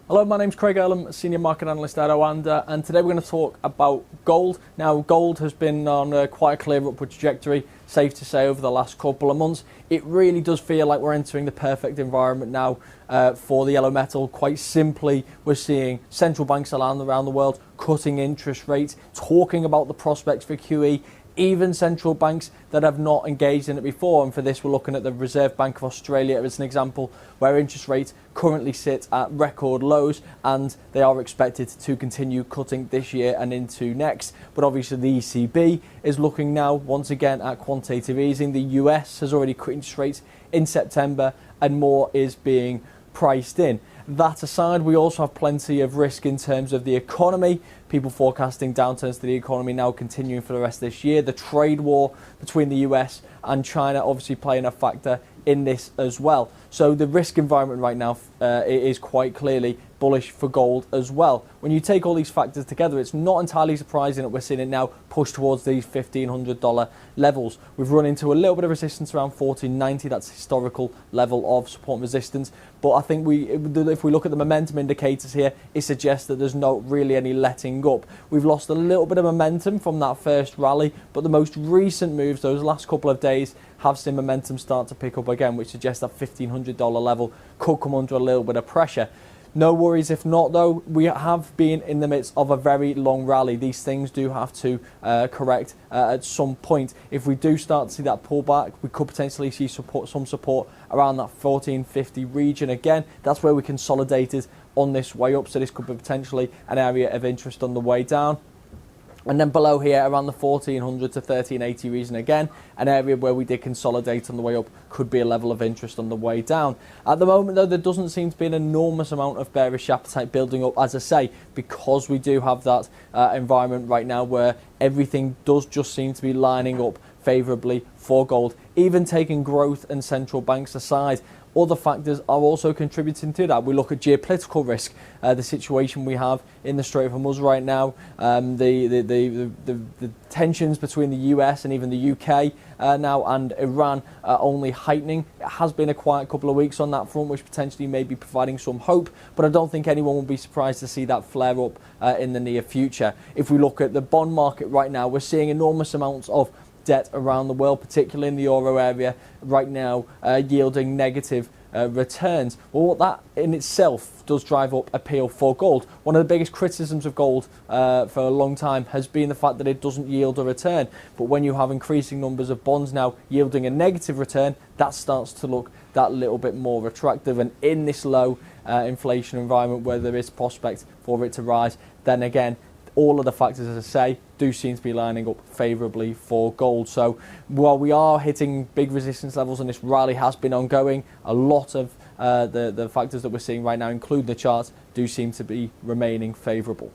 Hello, my name's Craig Erlam, Senior Market Analyst at OANDA, and today we're going to talk about gold. Now, gold has been on quite a clear upward trajectory, safe to say, over the last couple of months. It really does feel like we're entering the perfect environment now for the yellow metal. Quite simply, we're seeing central banks around the world cutting interest rates, talking about the prospects for QE, even central banks that have not engaged in it before. And for this, we're looking at the Reserve Bank of Australia as an example, where interest rates currently sit at record lows, and they are expected to continue cutting this year and into next. But obviously the ECB is looking now once again at quantitative easing. The US has already cut interest rates in September, and more is being priced in. That aside, we also have plenty of risk in terms of the economy. People forecasting downturns to the economy now continuing for the rest of this year. The trade war between the US and China obviously playing a factor in this as well. So the risk environment right now is quite clearly bullish for gold as well. When you take all these factors together, it's not entirely surprising that we're seeing it now push towards these $1,500 levels. We've run into a little bit of resistance around 1490. That's historical level of support and resistance. But I think if we look at the momentum indicators here, it suggests that there's not really any letting up. We've lost a little bit of momentum from that first rally, but the most recent moves, those last couple of days, have seen momentum start to pick up again, which suggests that $1,500 level could come under a little bit of pressure. No worries if not, though. We have been in the midst of a very long rally. These things do have to correct at some point. If we do start to see that pullback, we could potentially see some support around that 1450 region again. That's where we consolidated on this way up, so this could be potentially an area of interest on the way down. And then below here, around the 1400 to 1380 region again, an area where we did consolidate on the way up, could be a level of interest on the way down. At the moment, though, there doesn't seem to be an enormous amount of bearish appetite building up, as I say, because we do have that environment right now where everything does just seem to be lining up favourably for gold. Even taking growth and central banks aside, other factors are also contributing to that. We look at geopolitical risk, the situation we have in the Strait of Hormuz right now, the tensions between the US and even the UK now and Iran are only heightening. It has been a quiet couple of weeks on that front, which potentially may be providing some hope, but I don't think anyone will be surprised to see that flare up in the near future. If we look at the bond market right now, we're seeing enormous amounts of debt around the world, particularly in the euro area right now, yielding negative returns. Well, that in itself does drive up appeal for gold. One of the biggest criticisms of gold for a long time has been the fact that it doesn't yield a return. But when you have increasing numbers of bonds now yielding a negative return, that starts to look that little bit more attractive. And in this low inflation environment where there is prospect for it to rise, then again, all of the factors, as I say, do seem to be lining up favourably for gold. So while we are hitting big resistance levels and this rally has been ongoing, a lot of the factors that we're seeing right now, including the charts, do seem to be remaining favourable.